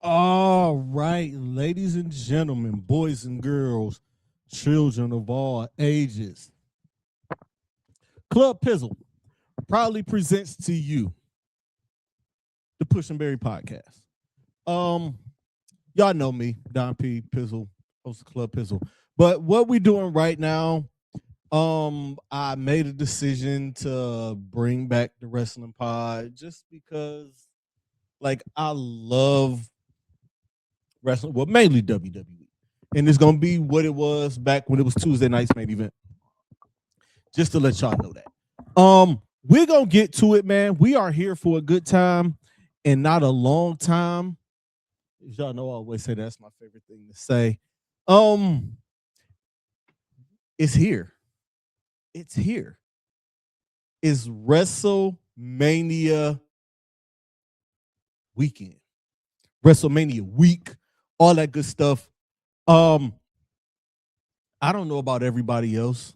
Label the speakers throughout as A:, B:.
A: All right, ladies and gentlemen, boys and girls, children of all ages. Club Pizzle proudly presents to you the Push and Berry podcast. Um, y'all know me, Don P. Pizzle, host of Club Pizzle. But what we doing right now, I made a decision to bring back the wrestling pod just because, like, I love wrestling, well, mainly WWE. And it's gonna be what it was back when it was Tuesday night's main event. Just to let y'all know that. We're gonna get to it, man. We are here for a good time and not a long time. As y'all know, I always say that's my favorite thing to say. Um, it's here. It's here. It's WrestleMania weekend, WrestleMania week, all that good stuff. Um, I don't know about everybody else,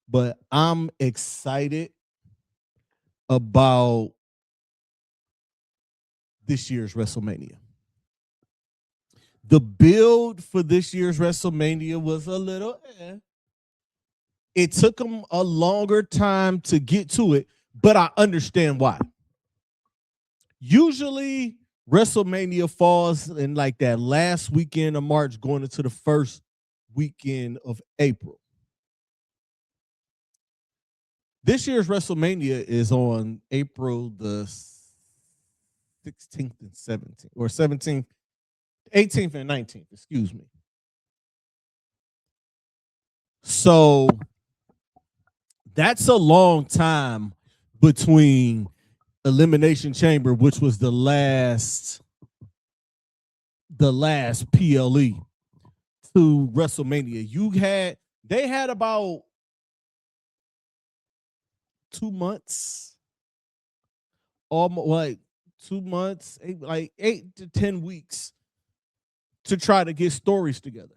A: but I'm excited about this year's WrestleMania. The build for this year's WrestleMania was a little It took them a longer time to get to it, but I understand why. Usually WrestleMania falls in like that last weekend of March going into the first weekend of April. This year's WrestleMania is on April the 16th and 17th, or 17th, 18th and 19th, excuse me. So that's a long time between Elimination Chamber, which was the last PLE, to WrestleMania. They had about 2 months, almost like 2 months, like 8 to 10 weeks to try to get stories together,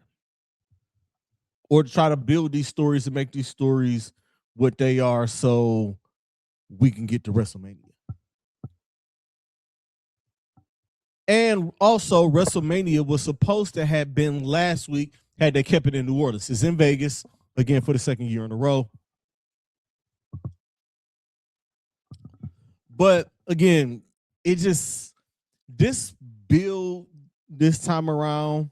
A: or to try to build these stories and make these stories what they are, so we can get to WrestleMania. And also, WrestleMania was supposed to have been last week had they kept it in New Orleans. It's in Vegas again for the second year in a row. But again, this build this time around,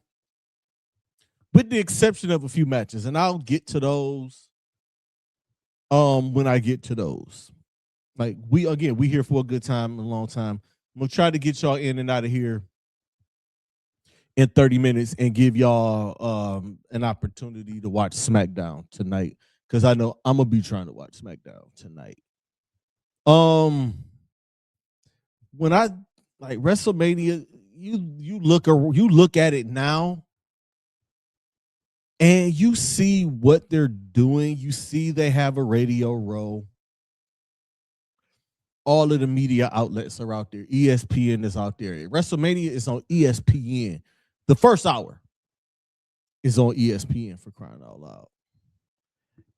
A: with the exception of a few matches, and I'll get to those when I get to those. Like, we here for a good time and a long time. I'm gonna try to get y'all in and out of here in 30 minutes and give y'all an opportunity to watch SmackDown tonight, because I know I'm gonna be trying to watch SmackDown tonight. When I like WrestleMania, you look at it now and you see what they're doing. You see they have a radio row. All of the media outlets are out there. ESPN is out there. WrestleMania is on ESPN. The first hour is on ESPN, for crying out loud.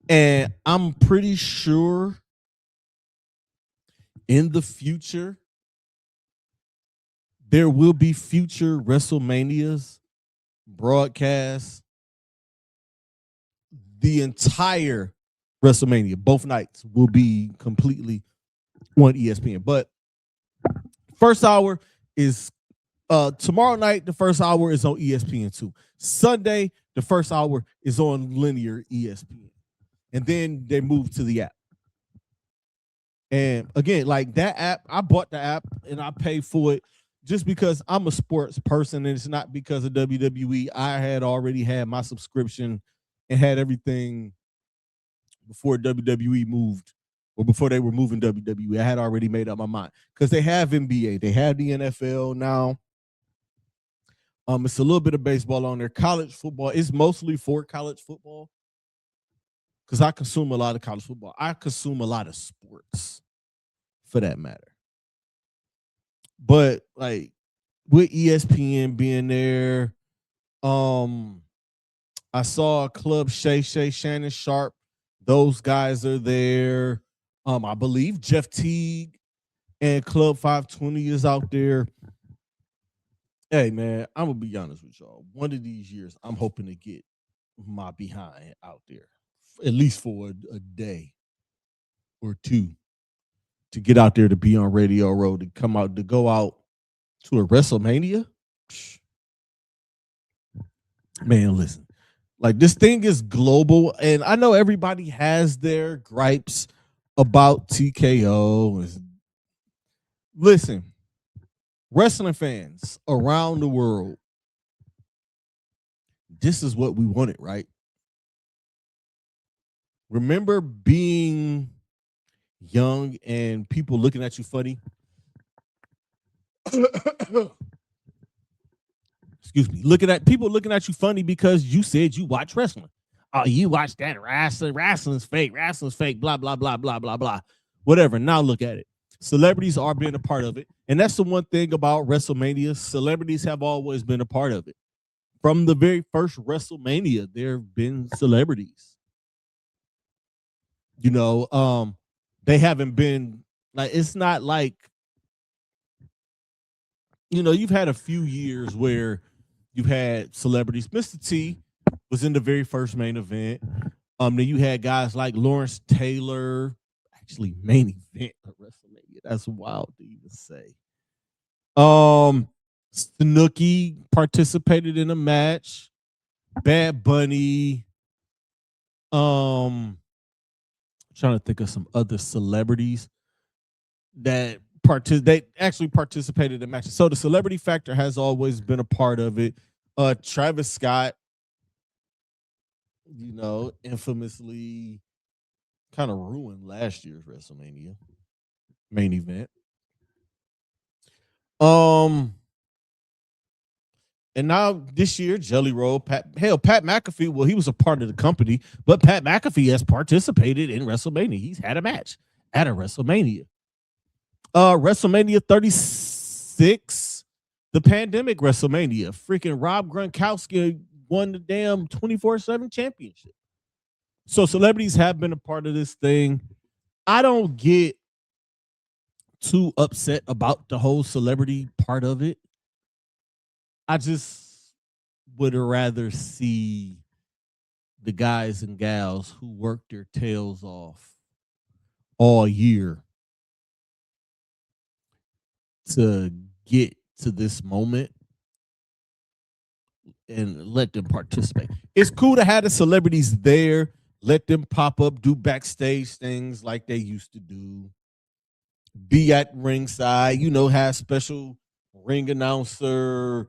A: And I'm pretty sure in the future there will be future WrestleManias broadcast. The entire WrestleMania, both nights, will be completely on ESPN. But first hour is tomorrow night. The first hour is on ESPN2. Sunday, the first hour is on linear ESPN, and then they move to the app. And again, like that app, I bought the app and I paid for it just because I'm a sports person, and it's not because of WWE. I had already had my subscription and had everything before WWE moved, or before they were moving WWE. I had already made up my mind, because they have NBA, they have the NFL now. It's a little bit of baseball on there. College football is mostly for college football, because I consume a lot of college football. I consume a lot of sports, for that matter. But like, with ESPN being there, I saw Club Shay, Shannon Sharp. Those guys are there. I believe Jeff Teague and Club 520 is out there. Hey man, I'm gonna be honest with y'all. One of these years, I'm hoping to get my behind out there, at least for a day or two, to get out there to be on Radio Row, to come out to go out to a WrestleMania. Man, listen, like this thing is global, and I know everybody has their gripes about TKO. Listen, wrestling fans around the world, this is what we wanted, right? Remember being young and people looking at you funny? Excuse me, looking at you funny because you said you watch wrestling. Oh, you watch that wrestling. Wrestling's fake. Wrestling's fake. Blah, blah, blah, blah, blah, blah. Whatever. Now look at it. Celebrities are being a part of it. And that's the one thing about WrestleMania. Celebrities have always been a part of it. From the very first WrestleMania, there have been celebrities. You know, they haven't been like, it's not like, you know, you've had a few years where you've had celebrities. Mr. T was in the very first main event. Then you had guys like Lawrence Taylor, actually main event of WrestleMania. That's wild to even say. Snooki participated in a match. Bad Bunny. Trying to think of some other celebrities that actually participated in matches. So the celebrity factor has always been a part of it. Travis Scott, you know, infamously kind of ruined last year's WrestleMania main event. And now this year, Jelly Roll, Pat McAfee, well, he was a part of the company, but Pat McAfee has participated in WrestleMania. He's had a match at a WrestleMania. WrestleMania 36, the pandemic WrestleMania. Freaking Rob Gronkowski won the damn 24/7 championship. So celebrities have been a part of this thing. I don't get too upset about the whole celebrity part of it. I just would rather see the guys and gals who work their tails off all year to get to this moment and let them participate. It's cool to have the celebrities there, let them pop up, do backstage things like they used to do, be at ringside, you know, have special ring announcer,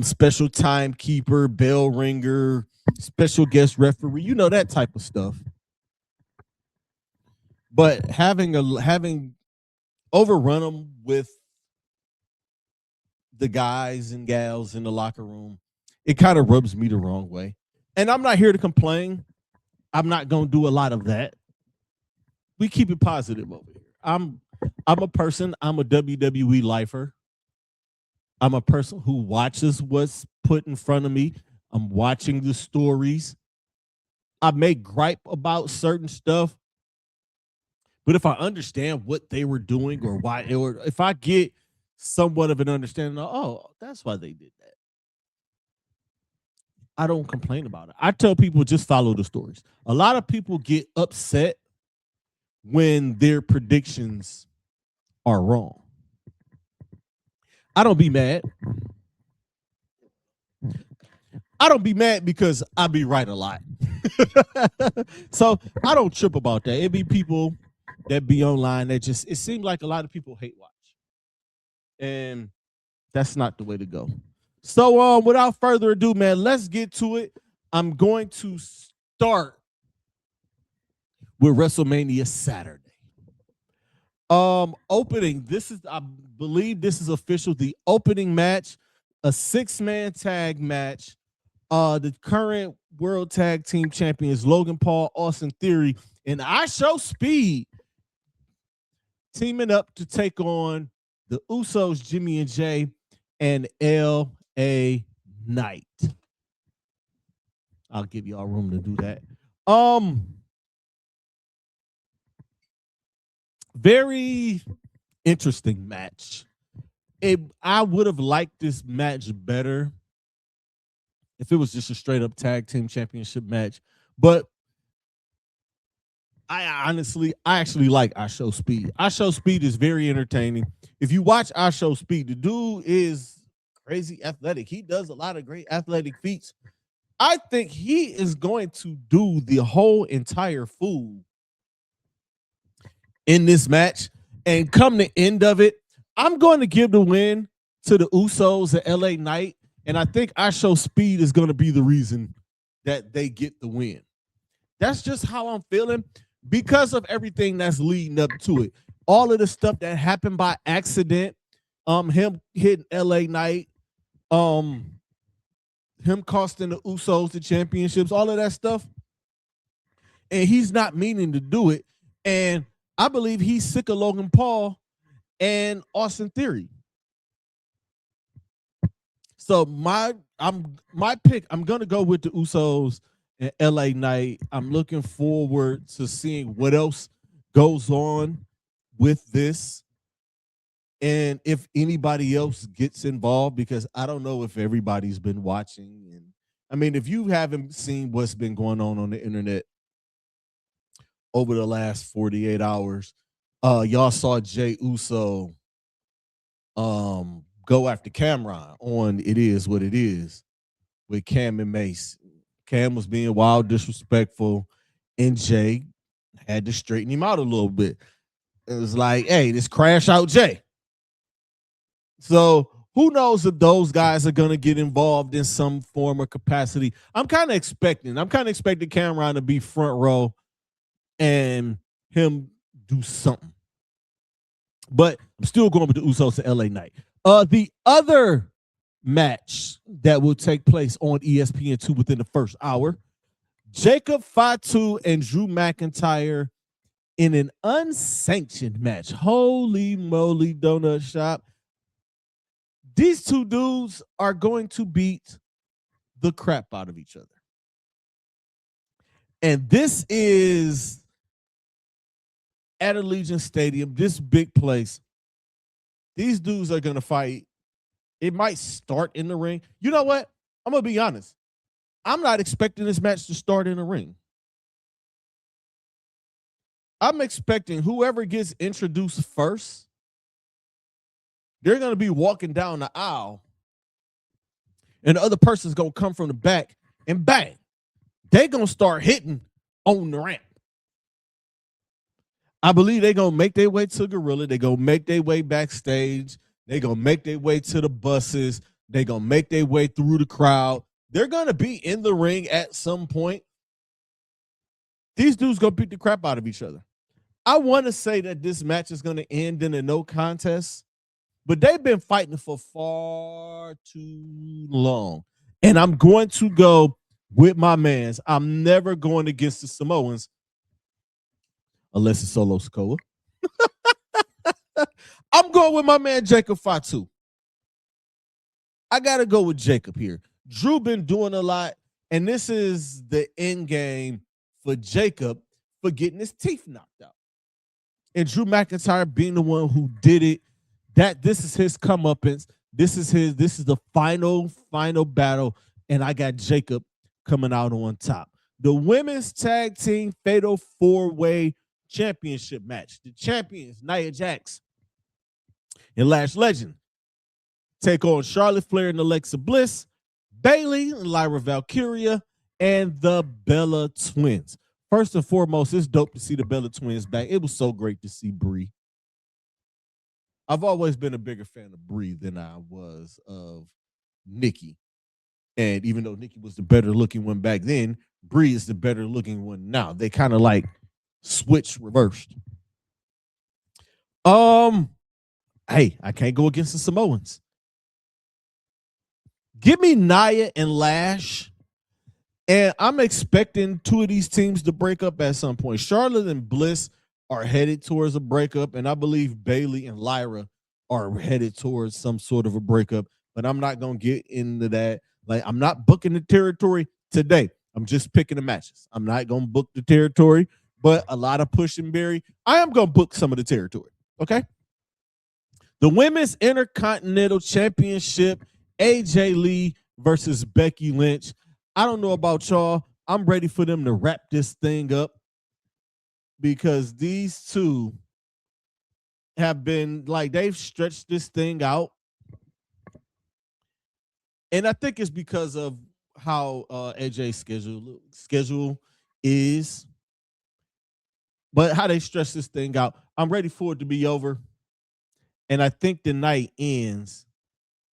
A: special timekeeper, bell ringer, special guest referee, you know, that type of stuff. But having overrun them with the guys and gals in the locker room, it kind of rubs me the wrong way. And I'm not here to complain. I'm not gonna do a lot of that. We keep it positive over here. I'm a person, I'm a WWE lifer. I'm a person who watches what's put in front of me. I'm watching the stories. I may gripe about certain stuff, but if I understand what they were doing or why, or if I get somewhat of an understanding of, oh, that's why they did that, I don't complain about it. I tell people just follow the stories. A lot of people get upset when their predictions are wrong. I don't be mad. I don't be mad because I be right a lot. So I don't trip about that. It be people that be online that just, it seems like a lot of people hate watch. And that's not the way to go. So without further ado, man, let's get to it. I'm going to start with WrestleMania Saturday. Opening, this is, I believe this is official, the opening match, a 6-man tag match. The current world tag team champions Logan Paul, Austin Theory, and I Show Speed teaming up to take on the Usos, Jimmy and Jay, and L.A. Knight. I'll give y'all room to do that. Very interesting match. I would have liked this match better if it was just a straight up tag team championship match. But I actually like I Show Speed. I Show Speed is very entertaining. If you watch I Show Speed, the dude is crazy athletic. He does a lot of great athletic feats. I think he is going to do the whole entire fool in this match. And come the end of it, I'm going to give the win to the Usos at LA Knight. And I think I Show Speed is going to be the reason that they get the win. That's just how I'm feeling because of everything that's leading up to it. All of the stuff that happened by accident, him hitting LA Knight, him costing the Usos the championships, all of that stuff. And he's not meaning to do it. And I believe he's sick of Logan Paul and Austin Theory. So my pick, I'm gonna go with the Usos and LA Knight. I'm looking forward to seeing what else goes on with this. And if anybody else gets involved, because I don't know if everybody's been watching. And I mean, if you haven't seen what's been going on the internet over the last 48 hours, y'all saw Jey Uso go after Cameron on It Is What It Is with Cam and Mace. Cam was being wild, disrespectful, and Jey had to straighten him out a little bit. It was like, hey, this crash out Jey. So who knows if those guys are going to get involved in some form or capacity. I'm kind of expecting Cameron to be front row and him do something. But I'm still going with the Usos to LA Knight. The other match that will take place on ESPN2 within the first hour, Jacob Fatu and Drew McIntyre in an unsanctioned match. Holy moly, donut shop. These two dudes are going to beat the crap out of each other. And this is at Allegiant Stadium, this big place. These dudes are going to fight. It might start in the ring. You know what? I'm going to be honest. I'm not expecting this match to start in the ring. I'm expecting whoever gets introduced first, they're going to be walking down the aisle, and the other person's going to come from the back, and bang, they're going to start hitting on the ramp. I believe they're going to make their way to Gorilla. They're going to make their way backstage. They're going to make their way to the buses. They're going to make their way through the crowd. They're going to be in the ring at some point. These dudes going to beat the crap out of each other. I want to say that this match is going to end in a no contest, but they've been fighting for far too long. And I'm going to go with my mans. I'm never going against the Samoans unless it's Solo Sikoa. I'm going with my man Jacob Fatu. I got to go with Jacob here. Drew been doing a lot, and this is the end game for Jacob for getting his teeth knocked out. And Drew McIntyre being the one who did it, this is his comeuppance. This is the final battle, and I got Jacob coming out on top. The women's tag team fatal 4-way championship match. The champions, Nia Jax and Lash Legend, take on Charlotte Flair and Alexa Bliss, Bayley and Lyra Valkyria, and the Bella Twins. First and foremost, it's dope to see the Bella Twins back. It was so great to see Brie. I've always been a bigger fan of Brie than I was of Nikki. And even though Nikki was the better looking one back then, Brie is the better looking one now. They kind of like switch reversed. Hey, I can't go against the Samoans. Give me Nia and Lash. And I'm expecting two of these teams to break up at some point. Charlotte and Bliss are headed towards a breakup, and I believe Bayley and Lyra are headed towards some sort of a breakup, but I'm not going to get into that. Like, I'm not booking the territory today. I'm just picking the matches. I'm not going to book the territory, but a lot of push and bury. I am going to book some of the territory, okay? The Women's Intercontinental Championship, AJ Lee versus Becky Lynch. I don't know about y'all. I'm ready for them to wrap this thing up because these two have been like, they've stretched this thing out. And I think it's because of how AJ's schedule is. But how they stretch this thing out, I'm ready for it to be over. And I think the night ends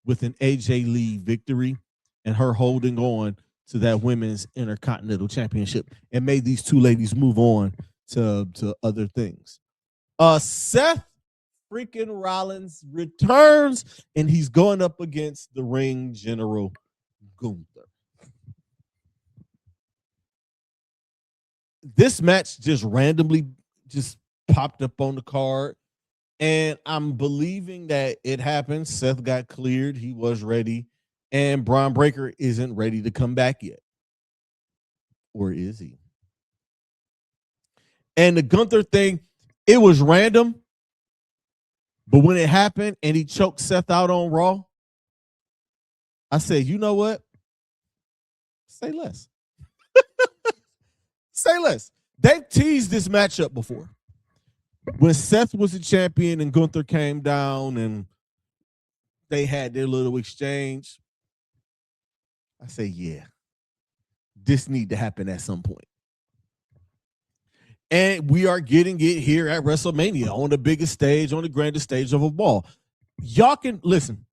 A: with an AJ Lee victory and her holding on to that Women's Intercontinental Championship and made these two ladies move on to other things. Seth freaking Rollins returns and he's going up against the ring general Gunther. This match just randomly just popped up on the card, and I'm believing that it happened. Seth got cleared. He was ready, and Braun Breaker isn't ready to come back yet. Or is he? And the Gunther thing, it was random, but when it happened and he choked Seth out on Raw, I said, you know what? Say less. Say less. They've teased this matchup before. When Seth was the champion and Gunther came down and they had their little exchange, I say, yeah, this need to happen at some point. And we are getting it here at WrestleMania on the biggest stage, on the grandest stage of a ball. Y'all can listen.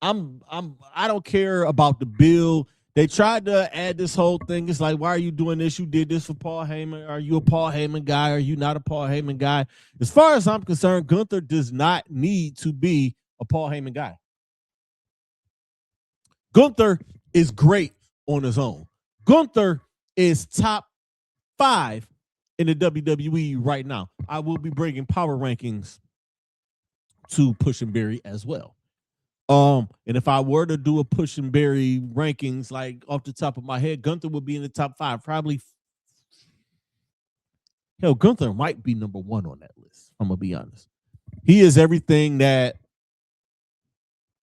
A: I don't care about the bill. They tried to add this whole thing. It's like, why are you doing this? You did this for Paul Heyman. Are you a Paul Heyman guy? Are you not a Paul Heyman guy? As far as I'm concerned, Gunther does not need to be a Paul Heyman guy. Gunther is great on his own. Gunther is top 5 in the WWE right now. I will be bringing power rankings to Push and Berry as well. And if I were to do a Push and Berry rankings, like off the top of my head, Gunther would be in the top 5. Probably, hell, Gunther might be number 1 on that list. I'm gonna be honest. He is everything that.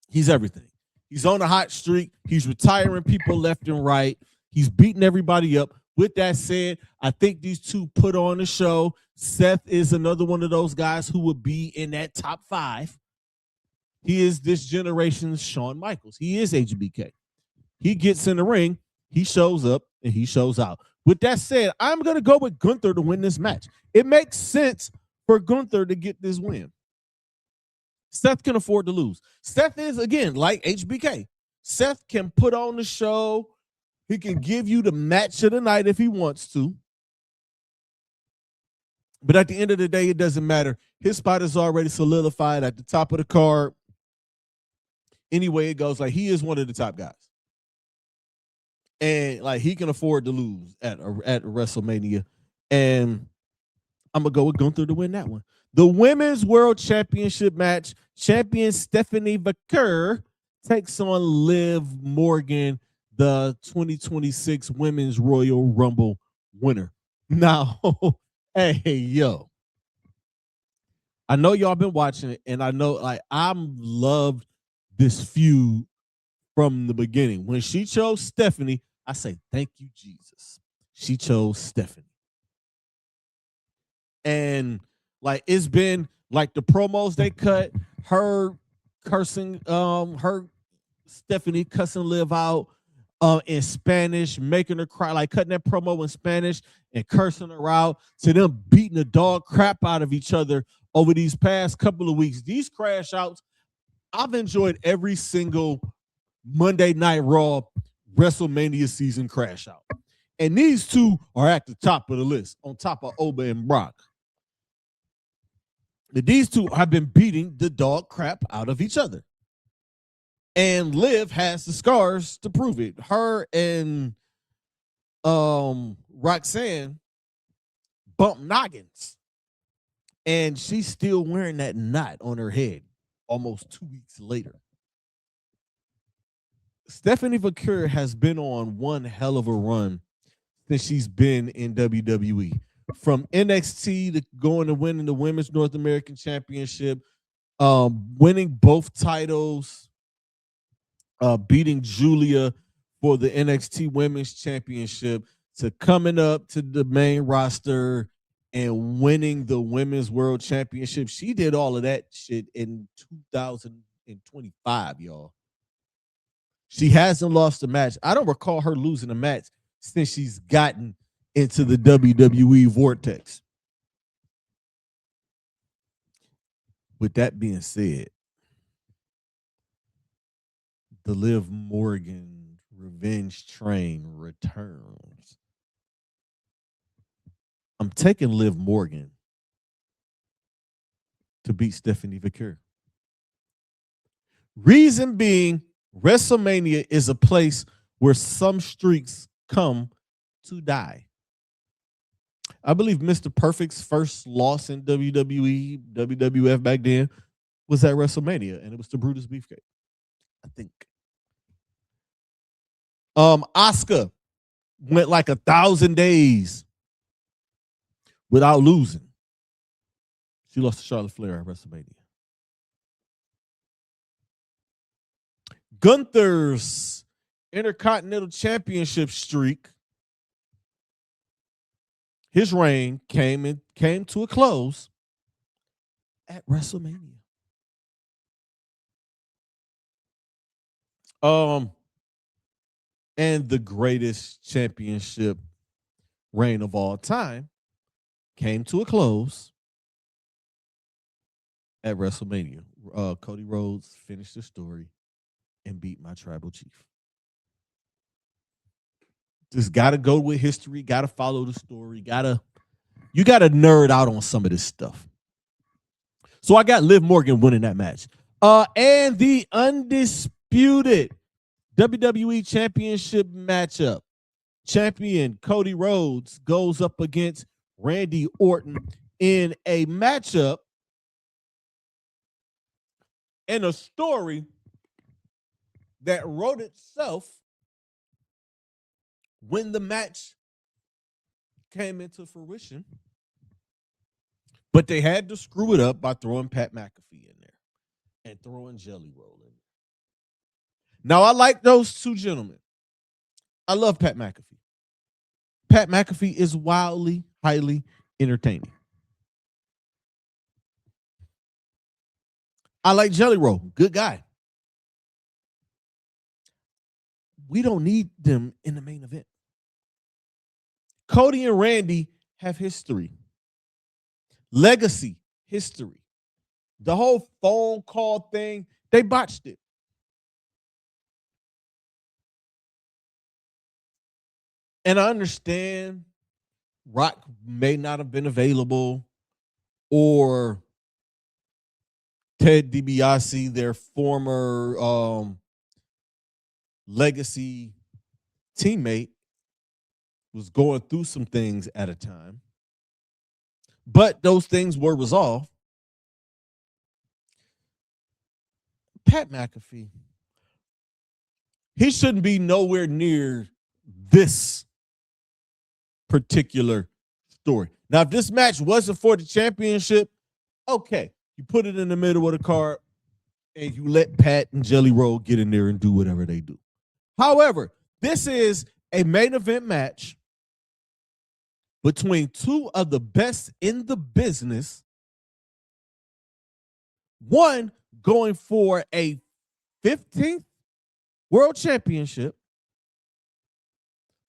A: He's everything. He's on a hot streak. He's retiring people left and right. He's beating everybody up. With that said, I think these two put on a show. Seth is another one of those guys who would be in that top 5. He is this generation's Shawn Michaels. He is HBK. He gets in the ring, he shows up, and he shows out. With that said, I'm going to go with Gunther to win this match. It makes sense for Gunther to get this win. Seth can afford to lose. Seth is, again, like HBK. Seth can put on the show. He can give you the match of the night if he wants to. But at the end of the day, it doesn't matter. His spot is already solidified at the top of the card. Anyway, it goes, like, he is one of the top guys. And, like, he can afford to lose at WrestleMania. And I'm going to go with Gunther to win that one. The Women's World Championship match, champion Stephanie Vaquer takes on Liv Morgan, the 2026 Women's Royal Rumble winner. Now, hey, yo. I know y'all been watching it, and I know, like, I'm loved this feud from the beginning. When she chose Stephanie, I say, thank you, Jesus. She chose Stephanie. And, like, it's been, like, the promos they cut, her cursing, her Stephanie cussing Liv out in Spanish, making her cry, like cutting that promo in Spanish and cursing her out, to them beating the dog crap out of each other over these past couple of weeks. These crash outs, I've enjoyed every single Monday Night Raw WrestleMania season crash out. And these two are at the top of the list, on top of Oba and Brock. These two have been beating the dog crap out of each other. And Liv has the scars to prove it. Her and Roxanne bumped noggins. And she's still wearing that knot on her head almost 2 weeks later. Stephanie Vaquer has been on one hell of a run since she's been in WWE. from NXT to going to winning the Women's North American Championship, winning both titles, beating Julia for the NXT Women's Championship, to coming up to the main roster and winning the Women's World Championship. She did all of that shit in 2025, y'all. She hasn't lost a match. I don't recall her losing a match since she's gotten into the WWE vortex. With that being said, the Liv Morgan revenge train returns. I'm taking Liv Morgan to beat Stephanie Vaquer. Reason being, WrestleMania is a place where some streaks come to die. I believe Mr. Perfect's first loss in WWE, WWF back then was at WrestleMania, and it was to Brutus Beefcake, I think. Asuka went like 1,000 days without losing. She lost to Charlotte Flair at WrestleMania. Gunther's Intercontinental Championship streak, his reign came to a close at WrestleMania. And the greatest championship reign of all time came to a close at WrestleMania. Cody Rhodes finished the story and beat my tribal chief. Just gotta go with history, gotta follow the story, you gotta nerd out on some of this stuff. So I got Liv Morgan winning that match. And the undisputed WWE Championship matchup. Champion Cody Rhodes goes up against Randy Orton in a matchup and a story that wrote itself when the match came into fruition. But they had to screw it up by throwing Pat McAfee in there and throwing Jelly Roll in there. Now, I like those two gentlemen. I love Pat McAfee. Pat McAfee is wildly, highly entertaining. I like Jelly Roll. Good guy. We don't need them in the main event. Cody and Randy have history. Legacy, history. The whole phone call thing, they botched it. And I understand Rock may not have been available, or Ted DiBiase, their former legacy teammate, was going through some things at a time. But those things were resolved. Pat McAfee, he shouldn't be nowhere near this particular story. Now, if this match wasn't for the championship, okay, you put it in the middle of the card and you let Pat and Jelly Roll get in there and do whatever they do. However, this is a main event match between two of the best in the business. One going for a 15th world championship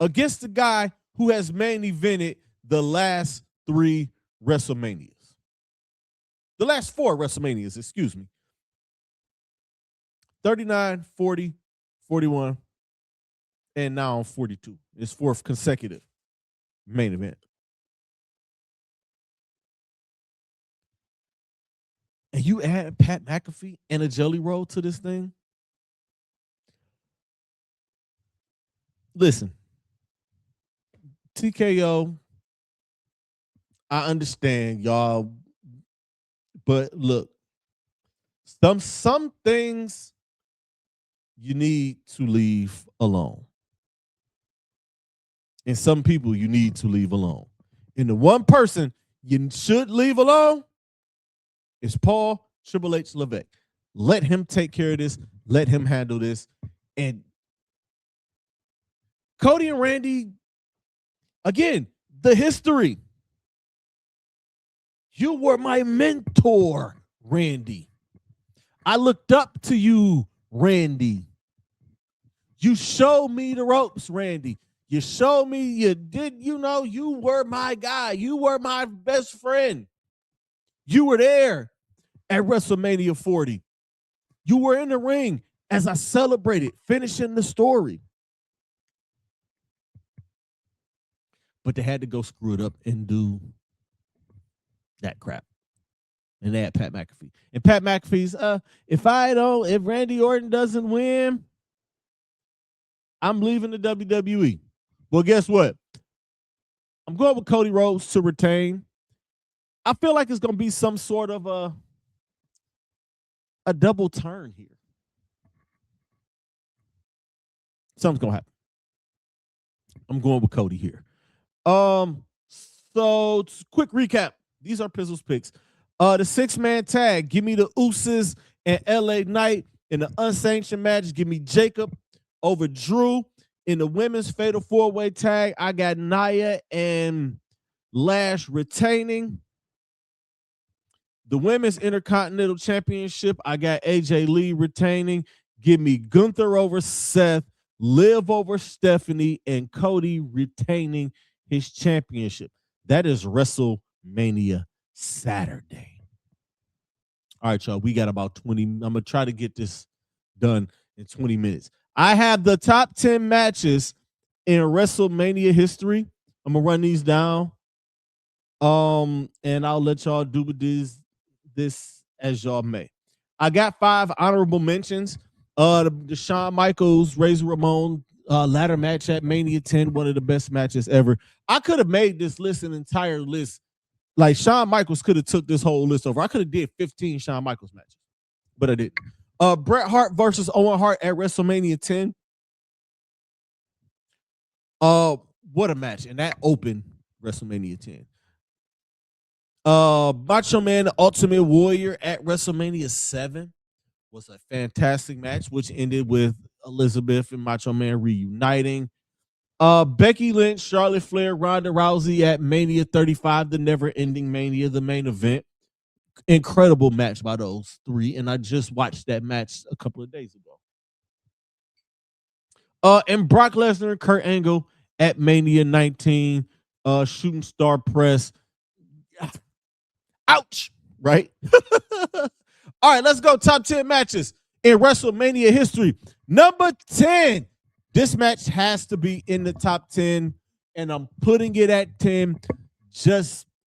A: against the guy who has main evented the last 3 WrestleManias. The last 4 WrestleManias, excuse me. 39, 40, 41, and now 42. His 4th consecutive main event. And you add Pat McAfee and a Jelly Roll to this thing? Listen, TKO, I understand y'all, but look, some things you need to leave alone. And some people you need to leave alone. And the one person you should leave alone is Paul Triple H Levesque. Let him take care of this. Let him handle this. And Cody and Randy, again, the history. You were my mentor, Randy. I looked up to you, Randy. You showed me the ropes, Randy. You showed me, you were my guy. You were my best friend. You were there at WrestleMania 40. You were in the ring as I celebrated, finishing the story. But they had to go screw it up and do that crap. And they had Pat McAfee. And Pat McAfee's, if Randy Orton doesn't win, I'm leaving the WWE. Well, guess what? I'm going with Cody Rhodes to retain. I feel like it's going to be some sort of a double turn here. Something's going to happen. I'm going with Cody here. So quick recap. These are Pizzle's picks. The 6-man tag. Give me the Usos and LA Knight. In the unsanctioned match, give me Jacob over Drew. In the women's fatal 4-way tag, I got Nia and Lash retaining. The women's intercontinental championship, I got AJ Lee retaining. Give me Gunther over Seth, Liv over Stephanie, and Cody retaining his championship. That is WrestleMania Saturday. All right, y'all. We got about 20. I'm going to try to get this done in 20 minutes. I have the top 10 matches in WrestleMania history. I'm going to run these down. And I'll let y'all do with this as y'all may. I got 5 honorable mentions. The Shawn Michaels, Razor Ramon ladder match at Mania 10, one of the best matches ever. I could have made this list an entire list. Like Shawn Michaels could have took this whole list over. I could have did 15 Shawn Michaels matches, but I didn't. Bret Hart versus Owen Hart at WrestleMania 10. What a match. And that opened WrestleMania 10. Macho Man, the Ultimate Warrior at WrestleMania 7 was a fantastic match, which ended with Elizabeth and Macho Man reuniting. Becky Lynch, Charlotte Flair, Ronda Rousey at Mania 35, the never-ending Mania, the main event. Incredible match by those three, and I just watched that match a couple of days ago. And Brock Lesnar and Kurt Angle at Mania 19, shooting star press. Ouch, right? All right, let's go. Top 10 matches in WrestleMania history. Number 10. This match has to be in the top 10, and I'm putting it at 10.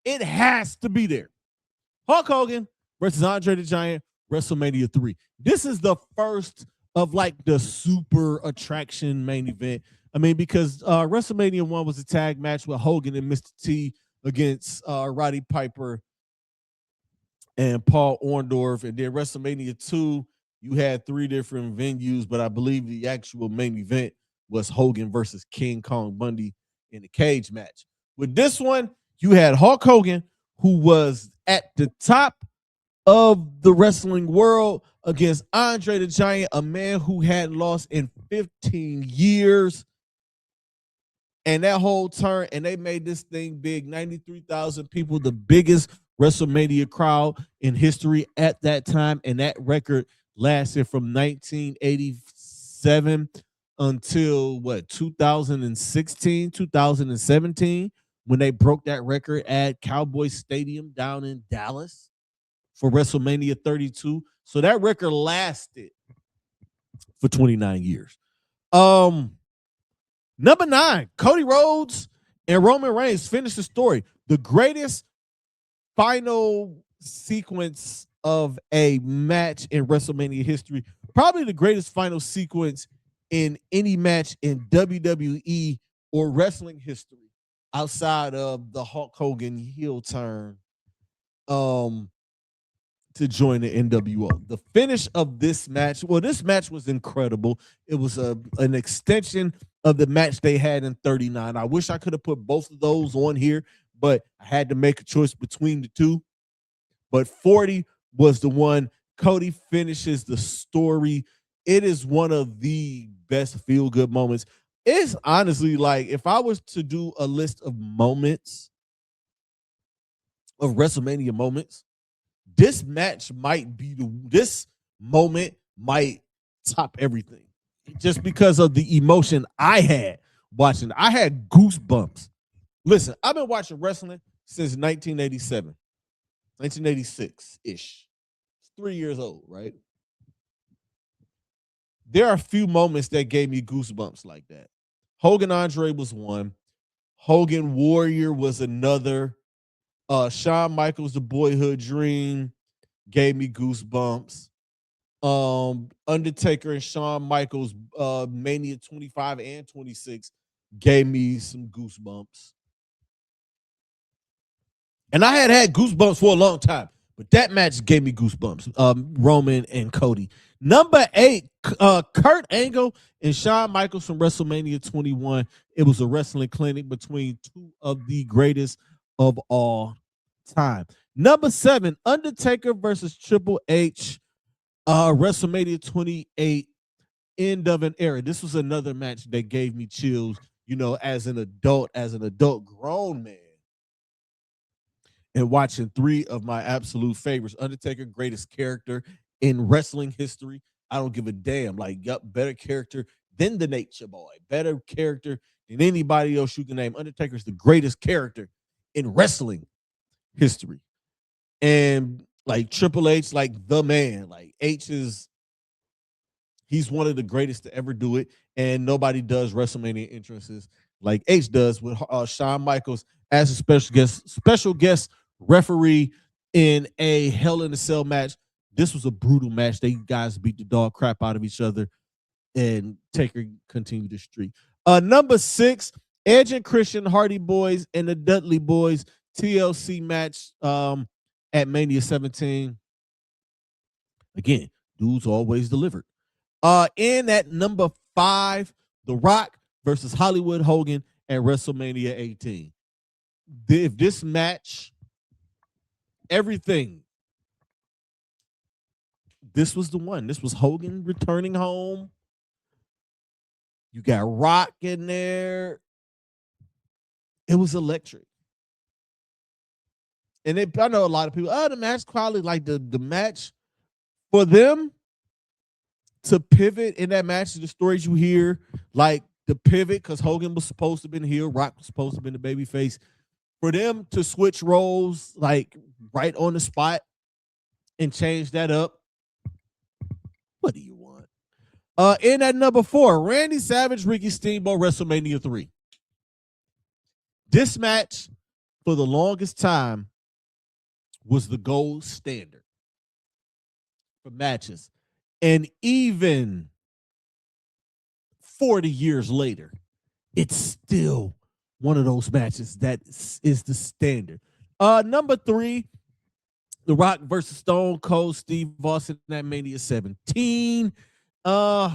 A: It has to be there. Hulk Hogan versus Andre the Giant, WrestleMania 3. This is the first of like the super attraction main event. I mean, because WrestleMania 1 was a tag match with Hogan and Mr. T against Roddy Piper and Paul Orndorff. And then WrestleMania 2, you had 3 different venues, but I believe the actual main event was Hogan versus King Kong Bundy in the cage match. With this one, you had Hulk Hogan, who was at the top of the wrestling world, against Andre the Giant, a man who had lost in 15 years. And that whole turn, and they made this thing big. 93,000 people, the biggest WrestleMania crowd in history at that time. And that record lasted from 1987 until 2016, 2017, when they broke that record at Cowboy Stadium down in Dallas for WrestleMania 32. So that record lasted for 29 years. Number 9, Cody Rhodes and Roman Reigns finished the story. The greatest final sequence of a match in WrestleMania history. Probably the greatest final sequence in any match in WWE or wrestling history outside of the Hulk Hogan heel turn to join the NWO. The finish of this match, well, this match was incredible. It was an extension of the match they had in 39. I wish I could have put both of those on here, but I had to make a choice between the two. But 40 was the one. Cody finishes the story. It is one of the best feel-good moments. It's honestly like if I was to do a list of moments, of WrestleMania moments, this match might be this moment might top everything. Just because of the emotion I had watching. I had goosebumps. Listen, I've been watching wrestling since 1987, 1986-ish. It's 3 years old, right? There are a few moments that gave me goosebumps like that. Hogan Andre was one. Hogan Warrior was another. Shawn Michaels, The Boyhood Dream, gave me goosebumps. Undertaker and Shawn Michaels, Mania 25 and 26, gave me some goosebumps. And I had goosebumps for a long time, but that match gave me goosebumps. Roman and Cody. Number 8, Kurt Angle and Shawn Michaels from WrestleMania 21. It was a wrestling clinic between two of the greatest of all time. Number 7, Undertaker versus Triple H, WrestleMania 28, end of an era. This was another match that gave me chills, as an adult grown man, and watching 3 of my absolute favorites. Undertaker, greatest character in wrestling history. I don't give a damn. Like, yup, better character than the Nature Boy. Better character than anybody else you can name. Undertaker's the greatest character in wrestling history. And like Triple H, like the man. Like he's one of the greatest to ever do it. And nobody does WrestleMania entrances like H does, with Shawn Michaels as a special guest referee in a Hell in a Cell match. This was a brutal match. They guys beat the dog crap out of each other, and Taker continued the streak. Number 6, Edge and Christian, Hardy Boys and the Dudley Boys, TLC match at Mania 17. Again, dudes always delivered. In at number 5, The Rock versus Hollywood Hogan at WrestleMania 18. If this match, everything, this was the one. This was Hogan returning home. You got Rock in there. It was electric. And I know a lot of people, the match quality, like the match for them to pivot in that match, the stories you hear, like the pivot, because Hogan was supposed to have been heel, Rock was supposed to have been the baby face. For them to switch roles, like right on the spot, and change that up, what do you want? In at number 4, Randy Savage, Ricky Steamboat, WrestleMania 3. This match, for the longest time, was the gold standard for matches. And even 40 years later, it's still one of those matches that is the standard. Number 3, The Rock versus Stone Cold Steve Austin at Mania 17. Yeah.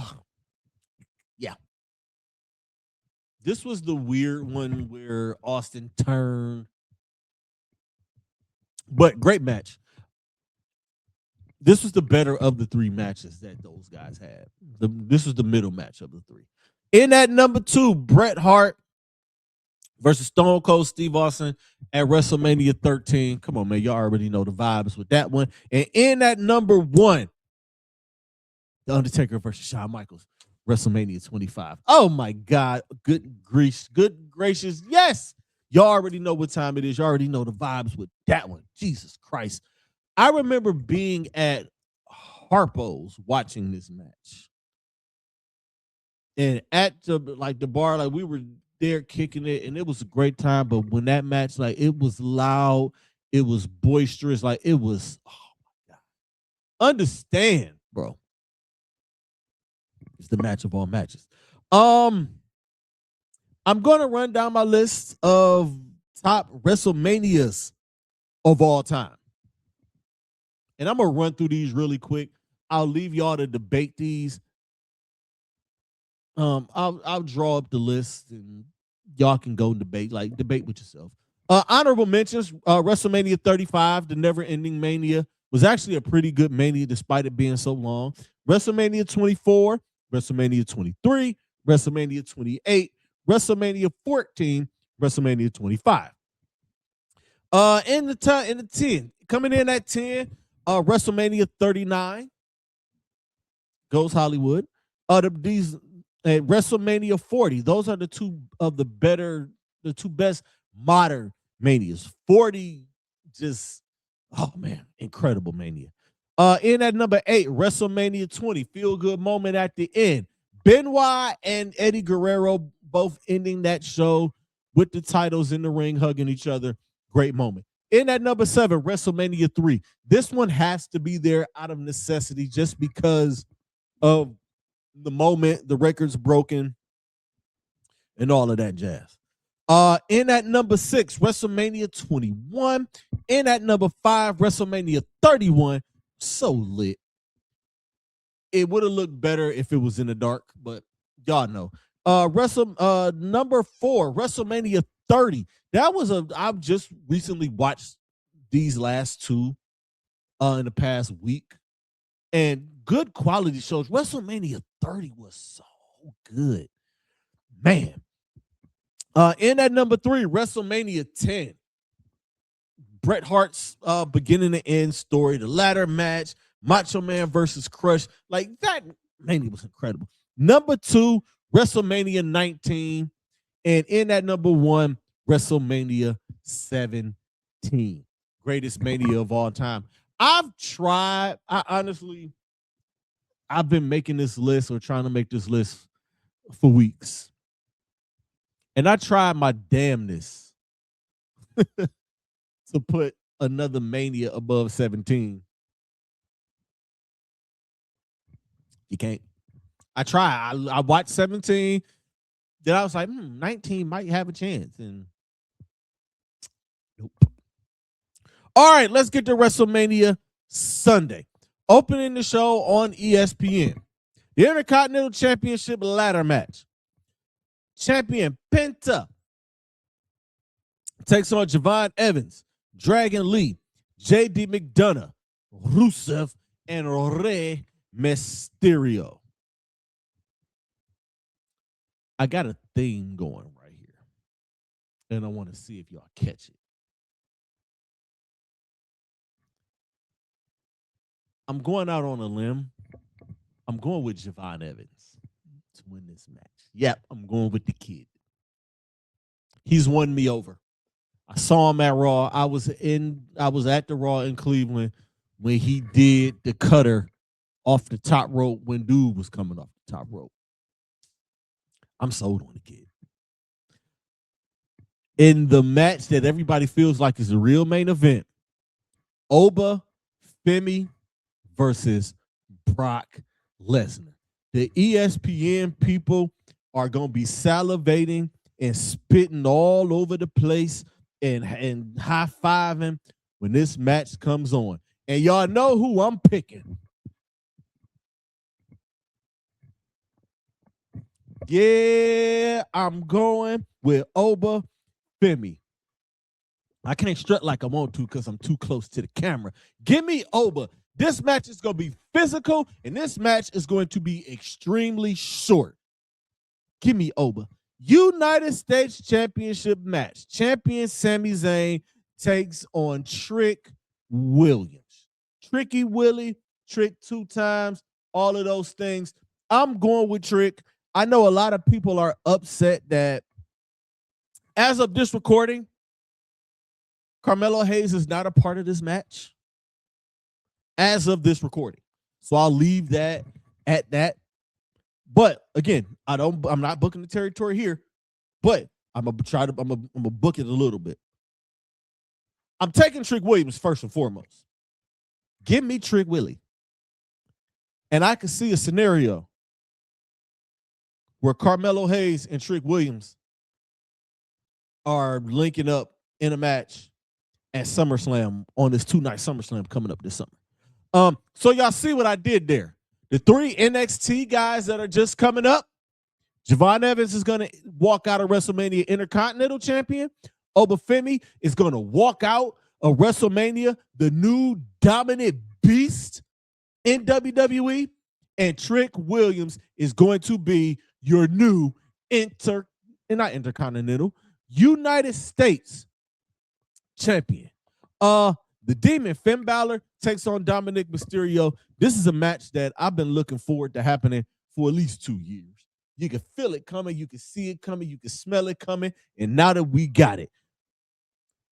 A: This was the weird one where Austin turned. But great match. This was the better of the 3 matches that those guys had. This was the middle match of the 3. In at number 2, Bret Hart versus Stone Cold Steve Austin at WrestleMania 13. Come on, man. Y'all already know the vibes with that one. And in at number 1, The Undertaker versus Shawn Michaels, WrestleMania 25. Oh, my God. Good gracious. Yes. Y'all already know what time it is. Y'all already know the vibes with that one. Jesus Christ. I remember being at Harpo's watching this match. And at the bar, like we were there kicking it, and it was a great time. But when that match, like it was loud, it was boisterous, like it was, oh my God. Understand, bro. It's the match of all matches. I'm gonna run down my list of top WrestleManias of all time. And I'm gonna run through these really quick. I'll leave y'all to debate these. I'll draw up the list and y'all can go debate with yourself. Honorable mentions, WrestleMania 35, the never-ending Mania, was actually a pretty good Mania despite it being so long. WrestleMania 24, WrestleMania 23, WrestleMania 28, WrestleMania 14, WrestleMania 25. In the 10, coming in at 10, WrestleMania 39 goes Hollywood. These WrestleMania 40, those are the two best modern Manias. 40, just, oh man, incredible Mania. In at number 8, WrestleMania 20, feel good moment at the end. Benoit and Eddie Guerrero both ending that show with the titles in the ring, hugging each other. Great moment. In at number 7, WrestleMania 3. This one has to be there out of necessity just because of the moment, the record's broken, and all of that jazz. In at number 6, WrestleMania 21. In at number 5, WrestleMania 31. So lit. It would have looked better if it was in the dark, but y'all know. Number 4, WrestleMania 30. I've just recently watched these last two in the past week, and good quality shows. WrestleMania 30 was so good, man. In at number 3, WrestleMania 10. Bret Hart's beginning to end story, the ladder match, Macho Man versus Crush. Like, that Mania was incredible. Number 2, WrestleMania 19. And in at number 1, WrestleMania 17. Greatest Mania of all time. I've been making this list or trying to make this list for weeks. And I tried my damnness to put another Mania above 17. You can't. I try. I watched 17. Then I was like, 19 might have a chance. And nope. All right, let's get to WrestleMania Sunday. Opening the show on ESPN. The Intercontinental Championship ladder match. Champion Penta takes on Javon Evans, Dragon Lee, J.D. McDonough, Rusev, and Rey Mysterio. I got a theme going right here, and I want to see if y'all catch it. I'm going out on a limb. I'm going with Javon Evans to win this match. Yep, I'm going with the kid. He's won me over. I saw him at Raw. I was at the Raw in Cleveland when he did the cutter off the top rope when dude was coming off the top rope. I'm sold on the kid. In the match that everybody feels like is a real main event, Oba Femi versus Brock Lesnar. The ESPN people are going to be salivating and spitting all over the place and high-fiving when this match comes on. And y'all know who I'm picking. Yeah, I'm going with Oba Femi. I can't strut like I want to because I'm too close to the camera. Give me Oba. This match is going to be physical, and this match is going to be extremely short. Give me Oba. United States Championship match. Champion Sami Zayn takes on Trick Williams. Tricky Willie, Trick 2 times, all of those things. I'm going with Trick. I know a lot of people are upset that as of this recording, Carmelo Hayes is not a part of this match. As of this recording. So I'll leave that at that. But again, I'm not booking the territory here, but I'm gonna book it a little bit. I'm taking Trick Williams first and foremost. Give me Trick Willie. And I can see a scenario where Carmelo Hayes and Trick Williams are linking up in a match at SummerSlam on this 2-night SummerSlam coming up this summer. So y'all see what I did there. The 3 NXT guys that are just coming up, Javon Evans is going to walk out of WrestleMania Intercontinental Champion. Obafemi is going to walk out of WrestleMania, the new dominant beast in WWE, and Trick Williams is going to be your new Intercontinental United States champion. The Demon, Finn Balor, takes on Dominic Mysterio. This is a match that I've been looking forward to happening for at least 2 years. You can feel it coming, you can see it coming, you can smell it coming, and now that we got it.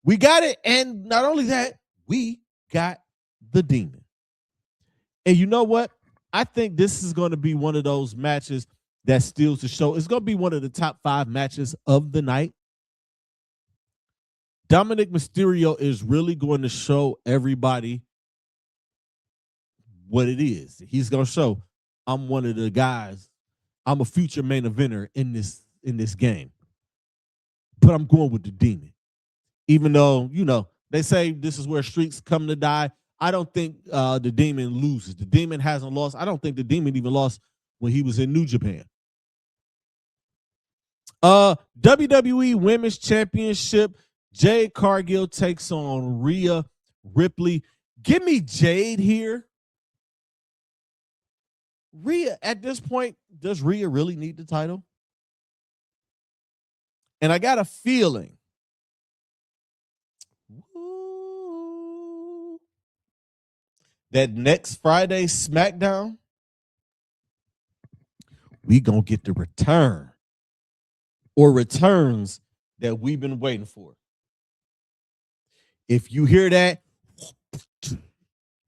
A: We got it, and not only that, we got the Demon. And you know what? I think this is going to be one of those matches that steals the show. It's going to be one of the top 5 matches of the night. Dominic Mysterio is really going to show everybody what it is. He's going to show, I'm one of the guys. I'm a future main eventer in this game. But I'm going with the Demon. Even though, you know, they say this is where streaks come to die. I don't think the Demon loses. The Demon hasn't lost. I don't think the Demon even lost when he was in New Japan. WWE Women's Championship. Jade Cargill takes on Rhea Ripley. Give me Jade here. Rhea, at this point, does Rhea really need the title? And I got a feeling that next Friday SmackDown, we gonna get the return or returns that we've been waiting for. If you hear that,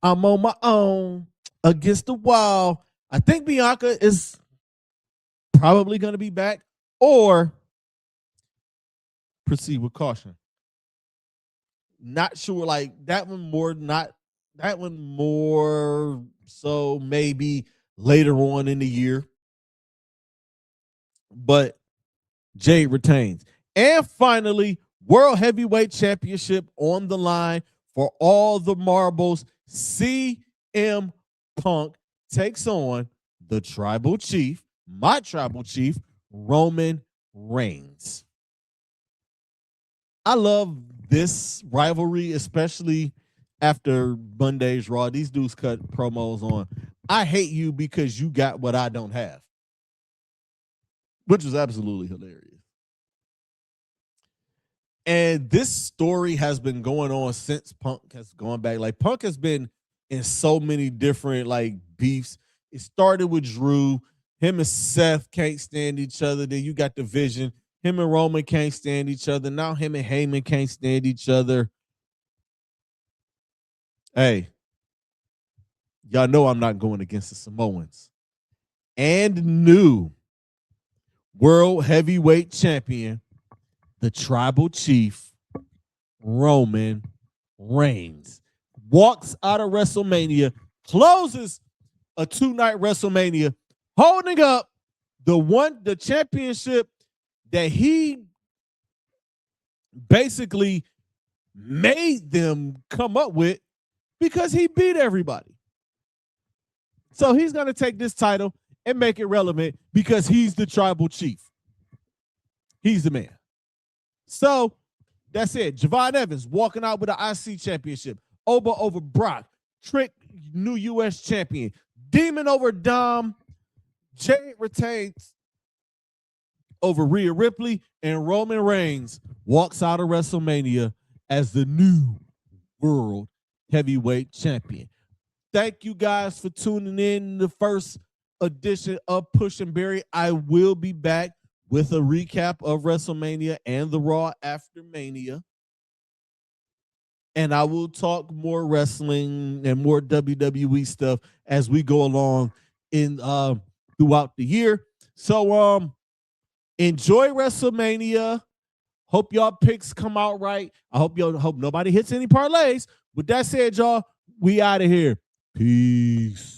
A: I'm on my own against the wall. I think Bianca is probably going to be back, or proceed with caution. Not sure, like that one more so maybe later on in the year. But Jade retains. And finally, World Heavyweight Championship on the line for all the marbles. CM Punk takes on the Tribal Chief, my Tribal Chief, Roman Reigns. I love this rivalry, especially after Monday's Raw. These dudes cut promos on, I hate you because you got what I don't have, which was absolutely hilarious. And this story has been going on since Punk has gone back. Like, Punk has been in so many different, like, beefs. It started with Drew. Him and Seth can't stand each other. Then you got the Vision. Him and Roman can't stand each other. Now him and Heyman can't stand each other. Hey, y'all know I'm not going against the Samoans. And new World Heavyweight Champion, the Tribal Chief, Roman Reigns, walks out of WrestleMania, closes a 2-night WrestleMania, holding up the championship that he basically made them come up with because he beat everybody. So he's going to take this title and make it relevant because he's the Tribal Chief. He's the man. So that's it. Javon Evans walking out with the IC championship. Oba over Brock. Trick, new U.S. champion. Demon over Dom. Jade retains over Rhea Ripley. And Roman Reigns walks out of WrestleMania as the new World Heavyweight Champion. Thank you guys for tuning in the first edition of Push and Berry. I will be back with a recap of WrestleMania and the Raw after Mania. And I will talk more wrestling and more WWE stuff as we go along in throughout the year. So enjoy WrestleMania. Hope y'all picks come out right. I hope nobody hits any parlays. With that said, y'all, we out of here. Peace.